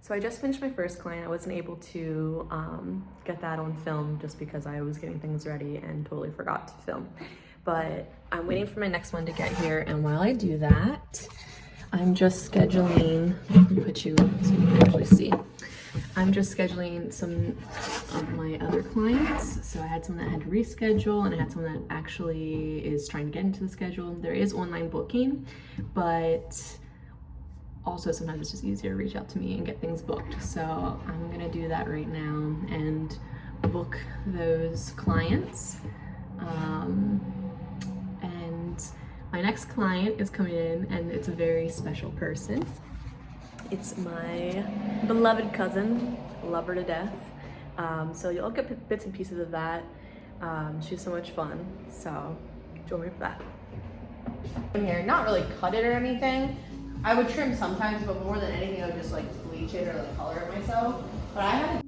So I just finished my first client. I wasn't able to get that on film just because I was getting things ready and totally forgot to film. But I'm waiting for my next one to get here, and while I do that, I'm just scheduling, let me put you so you can actually see. I'm just scheduling some of my other clients. So I had someone that had to reschedule, and I had someone that actually is trying to get into the schedule. There is online booking, but also sometimes it's just easier to reach out to me and get things booked. So I'm gonna do that right now and book those clients. And my next client is coming in, and it's a very special person. It's my beloved cousin, love her to death. So you'll get bits and pieces of that. She's so much fun, so join me for that. Here, not really cut it or anything. I would trim sometimes, but more than anything, I would just like bleach it or like color it myself. But I had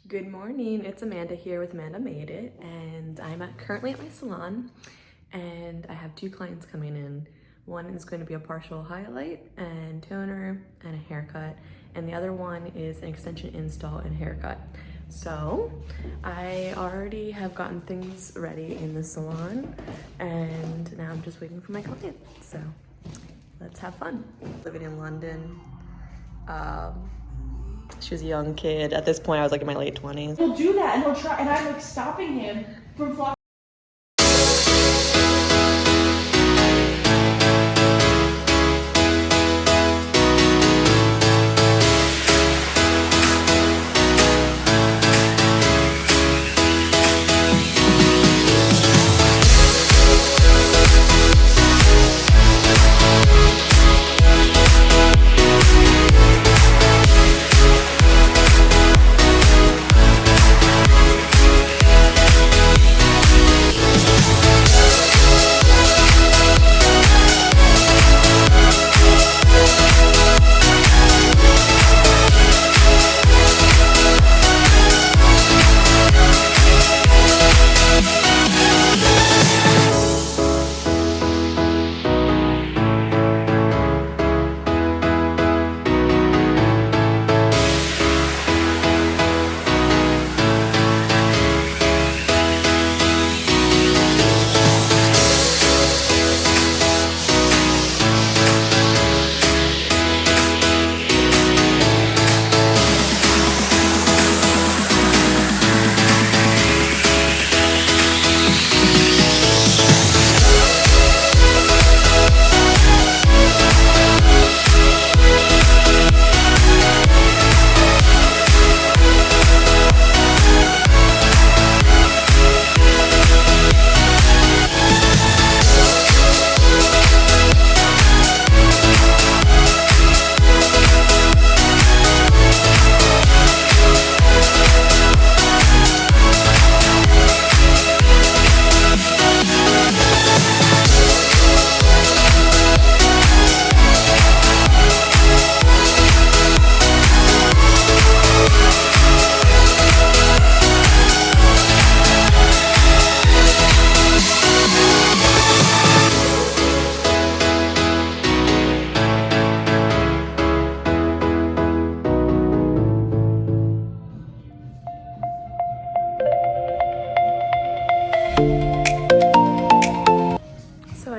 Good morning, it's Amanda here with Amanda Made It, and I'm currently at my salon, and I have two clients coming in. One is going to be a partial highlight and toner and a haircut, and the other one is an extension install and haircut. So I already have gotten things ready in the salon, and now I'm just waiting for my client. So let's have fun. Living in London. She was a young kid. At this point, I was like in my late 20s. He'll do that, and he'll try, and I'm like stopping him from flossing.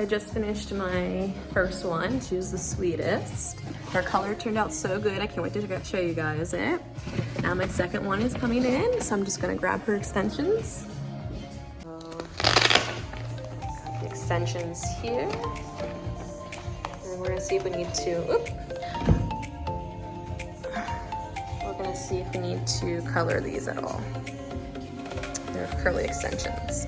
just finished my first one. She was the sweetest. Her color turned out so good. I can't wait to show you guys it. Now my second one is coming in, so I'm just gonna grab her extensions. Got the extensions here. And we're gonna see if we need to, we're gonna see if we need to color these at all. They're curly extensions.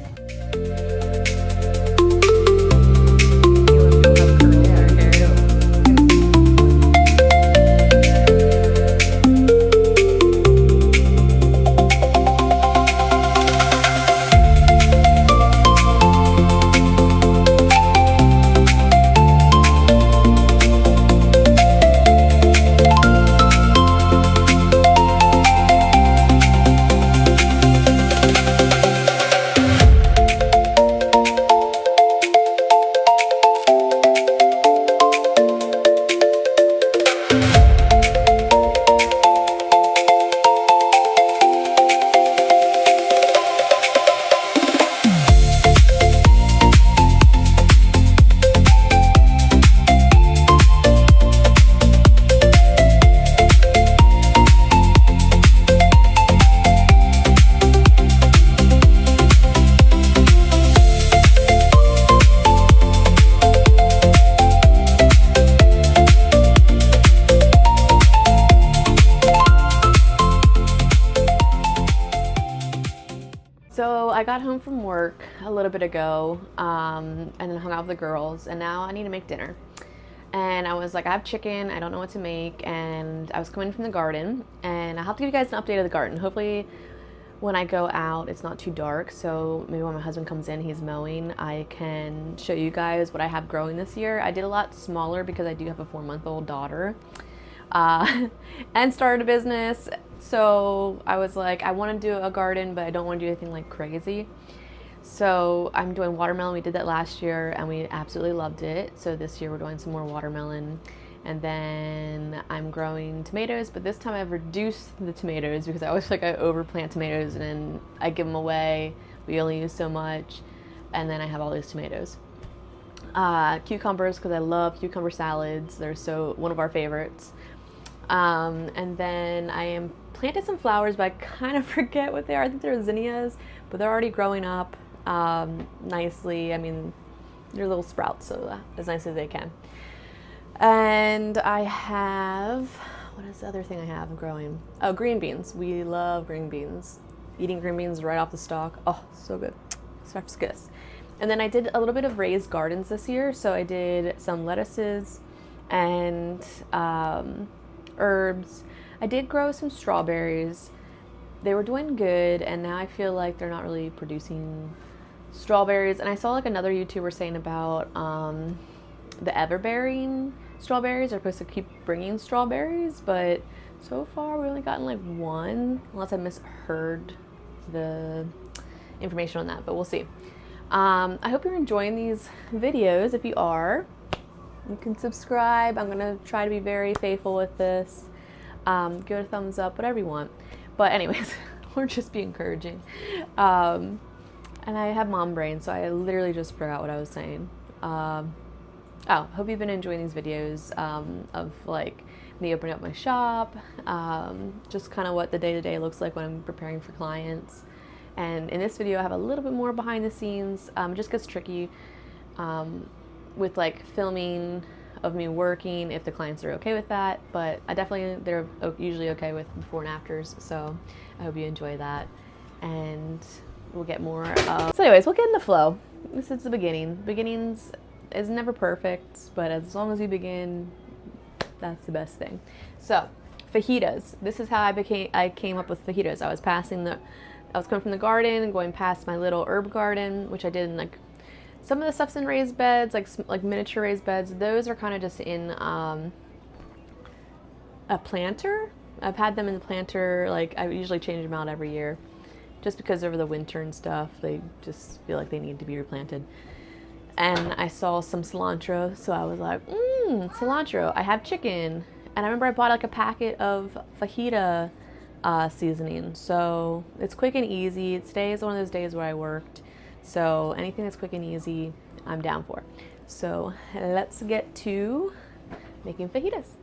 So I got home from work a little bit ago and then hung out with the girls, and now I need to make dinner. And I was like, I have chicken, I don't know what to make, and I was coming from the garden, and I'll have to give you guys an update of the garden. Hopefully when I go out it's not too dark, so maybe when my husband comes in, he's mowing, I can show you guys what I have growing this year. I did a lot smaller because I do have a 4-month-old daughter and started a business. So I was like, I want to do a garden, but I don't want to do anything like crazy. So I'm doing watermelon. We did that last year and we absolutely loved it. So this year we're doing some more watermelon. And then I'm growing tomatoes, but this time I've reduced the tomatoes because I always feel like I overplant tomatoes and then I give them away. We only use so much. And then I have all these tomatoes. Cucumbers, because I love cucumber salads. They're one of our favorites. And then I am planted some flowers, but I kind of forget what they are. I think they're zinnias, but they're already growing up nicely. I mean, they're little sprouts, so as nice as they can. And I have, what is the other thing I have growing? Oh, green beans. We love green beans. Eating green beans right off the stalk. Oh, so good. Chef's kiss. And then I did a little bit of raised gardens this year. So I did some lettuces and herbs. I did grow some strawberries. They were doing good, and now I feel like they're not really producing strawberries. And I saw like another YouTuber saying about the ever-bearing strawberries are supposed to keep bringing strawberries, but so far we only gotten like one, unless I misheard the information on that, but we'll see. I hope you're enjoying these videos. If you are, you can subscribe. I'm gonna try to be very faithful with this. Give it a thumbs up, whatever you want. But anyways, or just be encouraging. And I have mom brain, so I literally just forgot what I was saying. Hope you've been enjoying these videos of like me opening up my shop, just kind of what the day-to-day looks like when I'm preparing for clients. And in this video I have a little bit more behind the scenes. It just gets tricky with like filming of me working if the clients are okay with that, but they're usually okay with before and afters, so I hope you enjoy that, and we'll get more so anyways, we'll get in the flow. This is the beginning. Beginnings is never perfect, but as long as you begin, that's the best thing. So fajitas, this is how I came up with fajitas. I was coming from the garden and going past my little herb garden, which I did in like some of the stuff's in raised beds, like miniature raised beds. Those are kind of just in a planter. I've had them in the planter, like I usually change them out every year just because over the winter and stuff they just feel like they need to be replanted. And I saw some cilantro, so I was like, cilantro. I have chicken, and I remember I bought like a packet of fajita seasoning, so it's quick and easy. Today is one of those days where I worked, so anything that's quick and easy I'm down for. So let's get to making fajitas.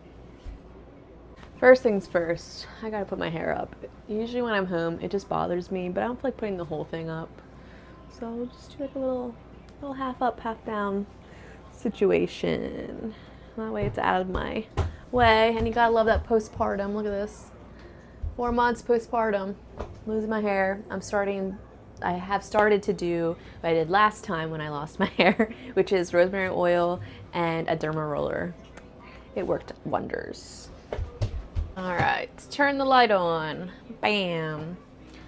First things first, I gotta put my hair up. Usually when I'm home, it just bothers me, but I don't feel like putting the whole thing up. So I'll just do like a little half up, half down situation. That way it's out of my way. And you gotta love that postpartum. Look at this. 4 months postpartum. Losing my hair. I have started to do what I did last time when I lost my hair, which is rosemary oil and a derma roller. It worked wonders. All right, turn the light on. Bam.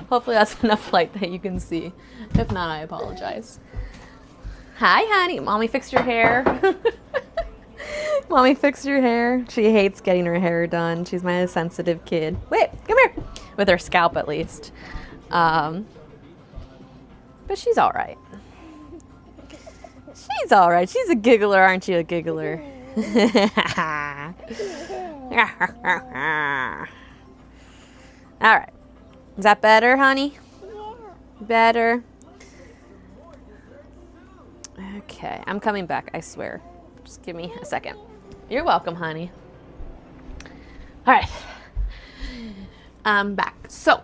Hopefully that's enough light that you can see. If not, I apologize. Hi, honey. Mommy fixed your hair. Mommy fixed your hair. She hates getting her hair done. She's my sensitive kid. Wait, come here. With her scalp, at least. But she's all right. She's all right. She's a giggler, aren't you? A giggler. All right. Is that better, honey? Yeah. Better? Okay. I'm coming back, I swear. Just give me a second. You're welcome, honey. All right. I'm back. So,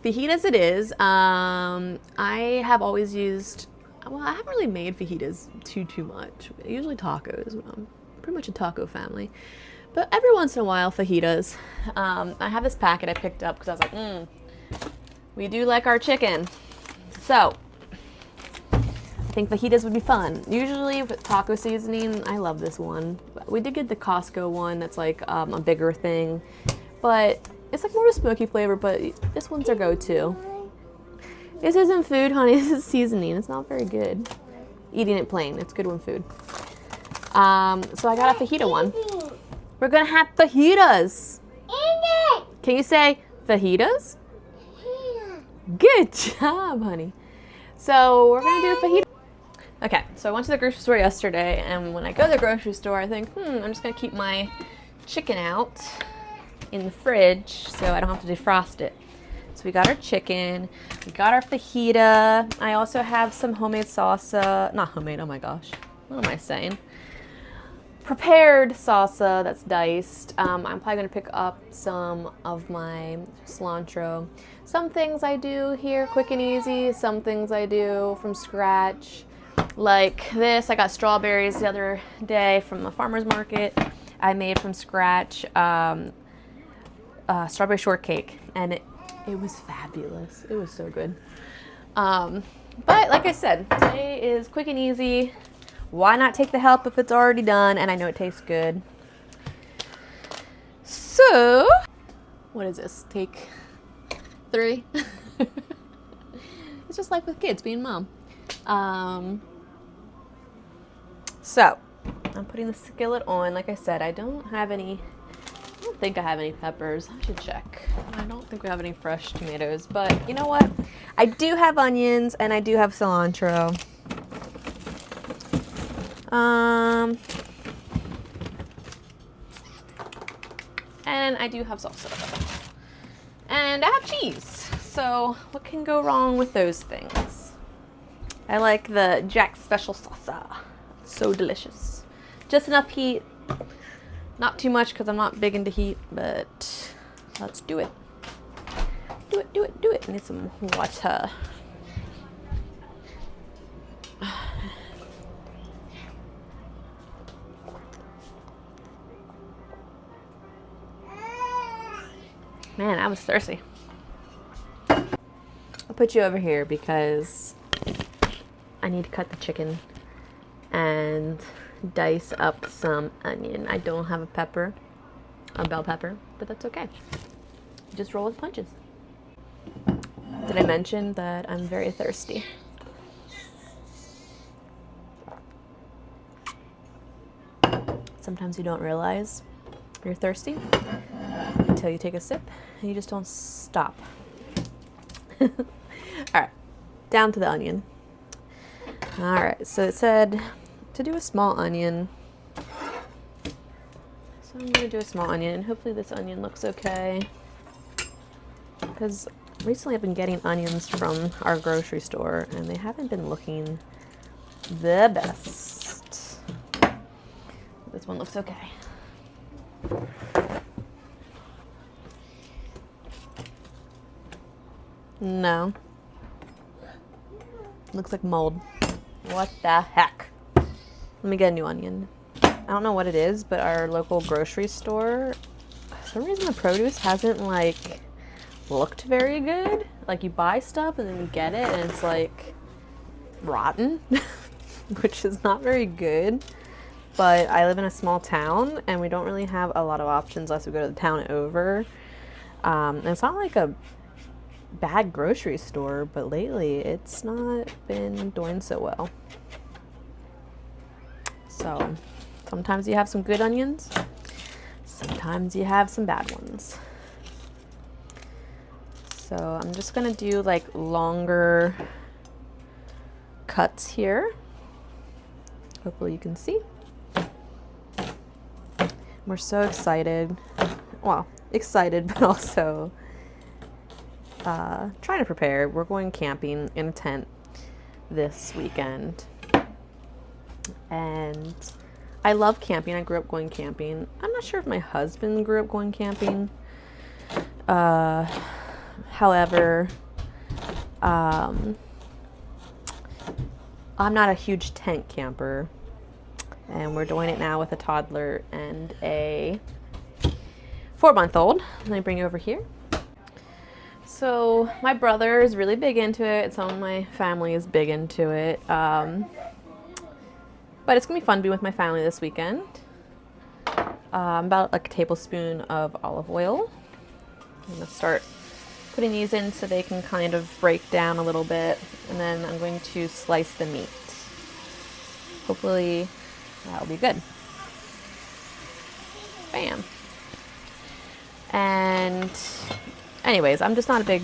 fajitas it is. I have always used, well, I haven't really made fajitas too much. Usually tacos. I'm pretty much a taco family. But every once in a while, fajitas. I have this packet I picked up because I was like, we do like our chicken. So, I think fajitas would be fun. Usually with taco seasoning, I love this one. We did get the Costco one that's like a bigger thing. But it's like more of a smoky flavor, but this one's our go-to. This isn't food, honey. This is seasoning. It's not very good. Eating it plain. It's good when food. So I got a fajita one. We're gonna have fajitas. Can you say fajitas? Good job, honey. So we're gonna do a fajita. Okay, so I went to the grocery store yesterday, and when I go to the grocery store, I think, I'm just gonna keep my chicken out in the fridge so I don't have to defrost it. So we got our chicken, we got our fajita. I also have some homemade salsa, not homemade, oh my gosh, what am I saying? Prepared salsa that's diced. I'm probably gonna pick up some of my cilantro. Some things I do here quick and easy, some things I do from scratch. Like this, I got strawberries the other day from a farmer's market. I made from scratch strawberry shortcake, and it was fabulous. It was so good. But like I said, today is quick and easy. Why not take the help if it's already done? And I know it tastes good. So, what is this? Take 3? It's just like with kids being mom. So, I'm putting the skillet on. Like I said, I don't think I have any peppers. I should check. I don't think we have any fresh tomatoes, but you know what? I do have onions and I do have cilantro. And I do have salsa. And I have cheese. So what can go wrong with those things? I like the Jack's Special Salsa. It's so delicious. Just enough heat. Not too much because I'm not big into heat, but let's do it. Do it, do it, do it. I need some water. Man, I was thirsty. I'll put you over here because I need to cut the chicken and dice up some onion. I don't have a bell pepper, but that's okay. Just roll with punches. Did I mention that I'm very thirsty? Sometimes you don't realize you're thirsty until you take a sip and you just don't stop. All right, down to the onion. All right, so it said to do a small onion. So I'm gonna do a small onion, and hopefully this onion looks okay. Because recently I've been getting onions from our grocery store and they haven't been looking the best. This one looks okay. No. Looks like mold. What the heck? Let me get a new onion. I don't know what it is, but our local grocery store, for some reason the produce hasn't like looked very good. Like you buy stuff and then you get it and it's like rotten, which is not very good. But I live in a small town and we don't really have a lot of options unless we go to the town over. And it's not like a bad grocery store, but lately it's not been doing so well. So sometimes you have some good onions, sometimes you have some bad ones. So I'm just gonna do like longer cuts here. Hopefully you can see. We're so excited. Well, excited, but also trying to prepare. We're going camping in a tent this weekend. And I love camping. I grew up going camping. I'm not sure if my husband grew up going camping. However, I'm not a huge tent camper. And we're doing it now with a toddler and a 4-month-old. Let me bring you over here. So my brother is really big into it. Some of my family is big into it. But it's gonna be fun being with my family this weekend. About like a tablespoon of olive oil. I'm gonna start putting these in so they can kind of break down a little bit. And then I'm going to slice the meat. Hopefully that'll be good. Bam. And anyways, I'm just not a big,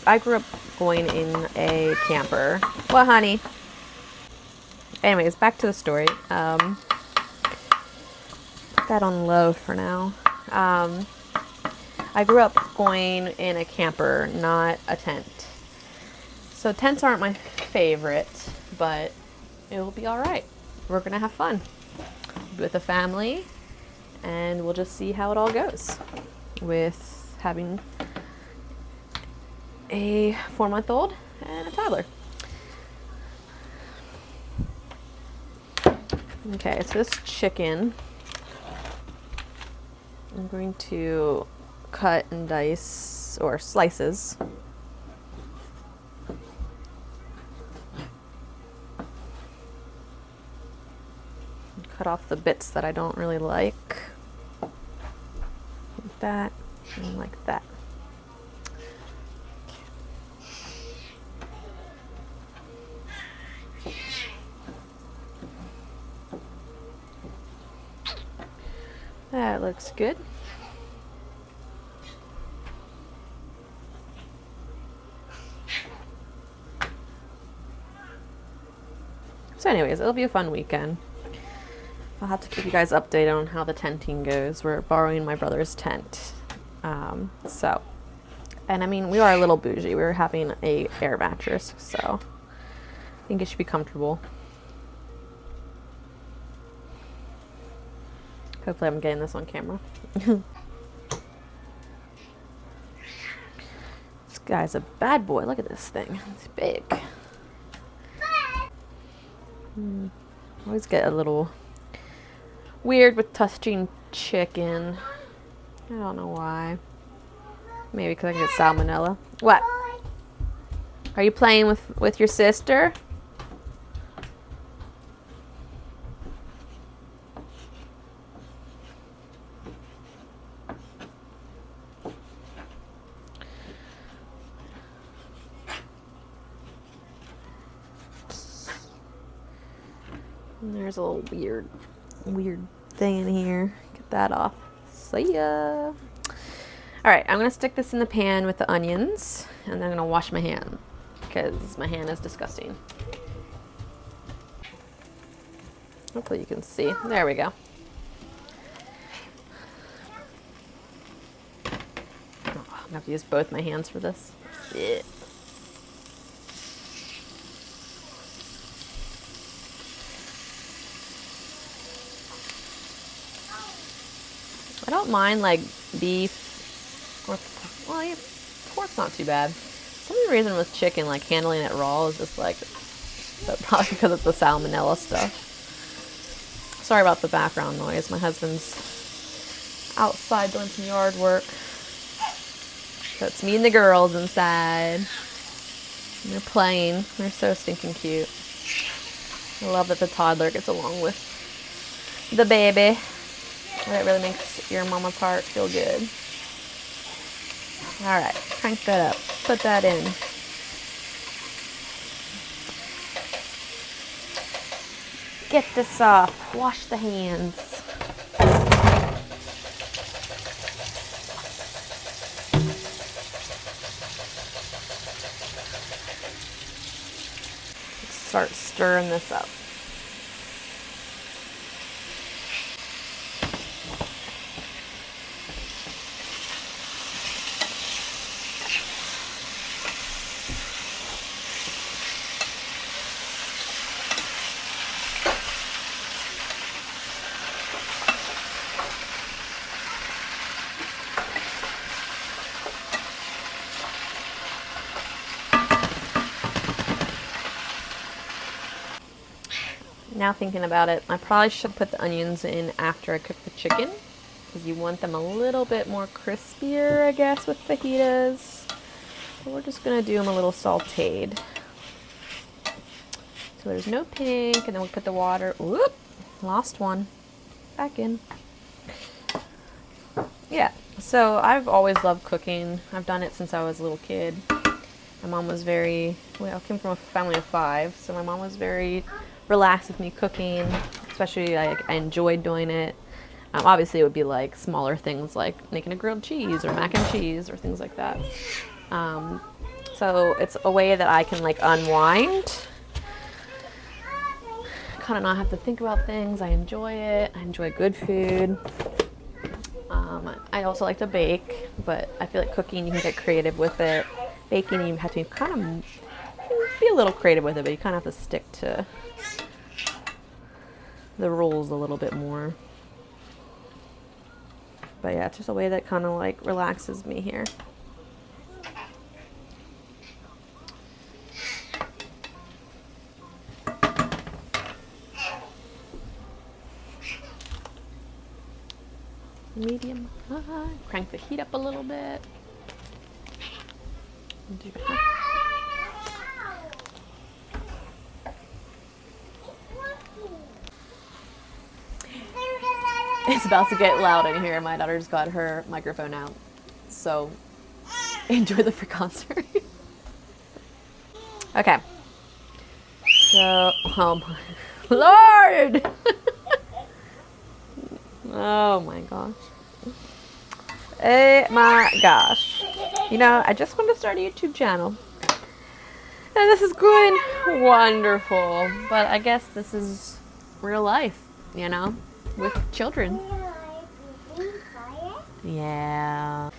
I grew up going in a camper. What, honey? Anyways, back to the story. Put that on low for now. I grew up going in a camper, not a tent. So tents aren't my favorite, but it will be all right. We're gonna have fun with the family, and we'll just see how it all goes with having a 4-month-old and a toddler. Okay, so this chicken, I'm going to cut and dice, or slices. Cut off the bits that I don't really like. Like that, and like that. That looks good. So anyways, it'll be a fun weekend. I'll have to keep you guys updated on how the tenting goes. We're borrowing my brother's tent. And I mean, we are a little bougie. We were having a air mattress, so I think it should be comfortable. Hopefully I'm getting this on camera. This guy's a bad boy. Look at this thing. It's big. Always get a little weird with touching chicken. I don't know why. Maybe because I can get salmonella. What? Are you playing with your sister? And there's a little weird thing in here. Get that off. See ya. All right, I'm gonna stick this in the pan with the onions, and then I'm gonna wash my hand because my hand is disgusting. Hopefully you can see. There we go. Oh, I'm gonna have to use both my hands for this. Yeah. I don't mind like beef or, well, yeah, pork's not too bad. For some reason with chicken, like handling it raw is just like, but probably because of the salmonella stuff. Sorry about the background noise. My husband's outside doing some yard work. So it's me and the girls inside. And they're playing. They're so stinking cute. I love that the toddler gets along with the baby. That really makes your mama's heart feel good. All right, crank that up. Put that in. Get this off. Wash the hands. Start stirring this up. Now thinking about it, I probably should put the onions in after I cook the chicken because you want them a little bit more crispier, I guess, with fajitas. So we're just going to do them a little sauteed. So there's no pink, and then we'll put the water. Whoop! Lost one. Back in. Yeah, so I've always loved cooking. I've done it since I was a little kid. My mom was very, well, I came from a family of 5, so my mom was very relaxed with me cooking, especially I enjoyed doing it. Obviously it would be like smaller things like making a grilled cheese or mac and cheese or things like that. So it's a way that I can like unwind, kind of not have to think about things. I enjoy it. I enjoy good food. I also like to bake, but I feel like cooking you can get creative with it. Baking you have to kind of be a little creative with it, but you kind of have to stick to the rules a little bit more. But yeah, it's just a way that kind of like relaxes me here. Medium high. Crank the heat up a little bit. It's about to get loud in here. My daughter's got her microphone out. So enjoy the free concert. Okay. So, oh my Lord! Oh my gosh. Oh my gosh. You know, I just want to start a YouTube channel. And this is going wonderful. But I guess this is real life, you know, with children. Yeah.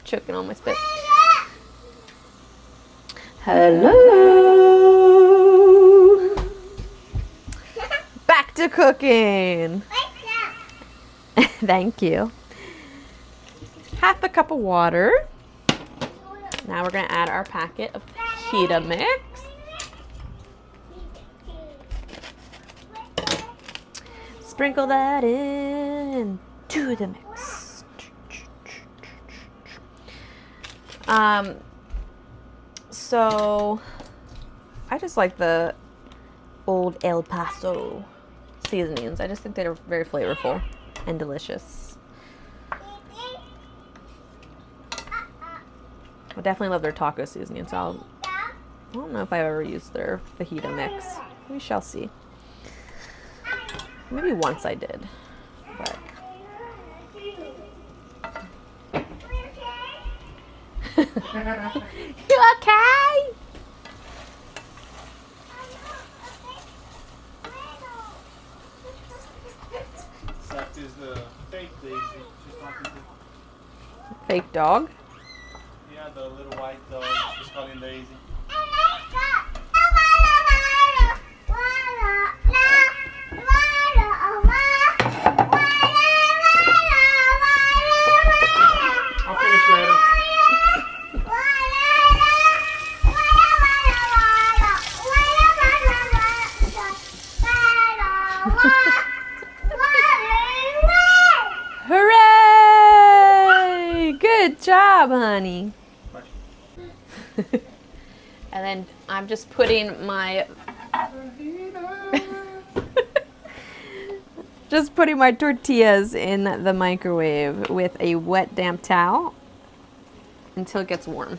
Choking on my spit. Hello. Back to cooking. Thank you. Half a cup of water. Now we're going to add our packet of fajita mix. Sprinkle that in to the mix. So I just like the old El Paso seasonings. I just think they're very flavorful and delicious. I definitely love their taco seasoning, so I don't know if I've ever used their fajita mix. We shall see. Maybe once I did, but you okay? That is the fake Daisy. She's not the Fake dog? yeah, the little white dog. She's calling Daisy. job, honey. Much. And then I'm just putting my just putting my tortillas in the microwave with a wet damp towel until it gets warm.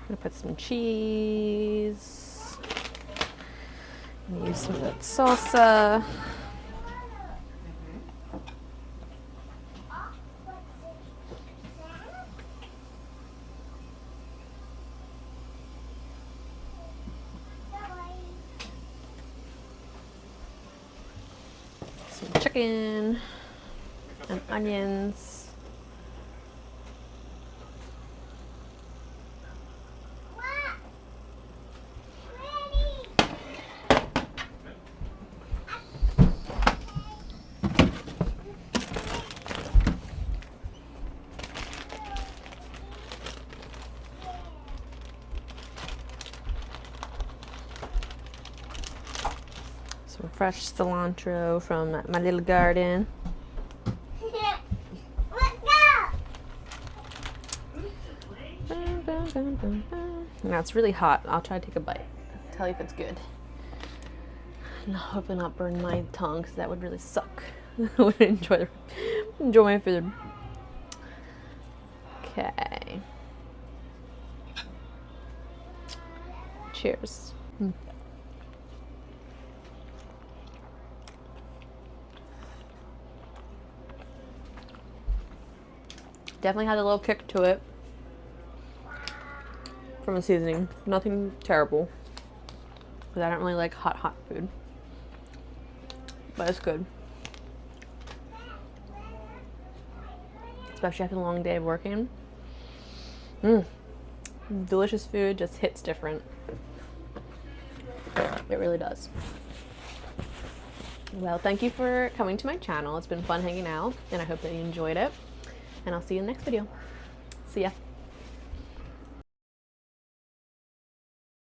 I'm gonna put some cheese. Use some of that salsa. Some chicken and onions. Some fresh cilantro from my little garden. Now it's really hot. I'll try to take a bite. Tell you if it's good. And hopefully not burn my tongue because that would really suck. I wouldn't enjoy my food. Okay. Cheers. Definitely had a little kick to it from the seasoning. Nothing terrible, because I don't really like hot food. But it's good. Especially after a long day of working. Delicious food just hits different. It really does. Well, thank you for coming to my channel. It's been fun hanging out, and I hope that you enjoyed it. And I'll see you in the next video. See ya.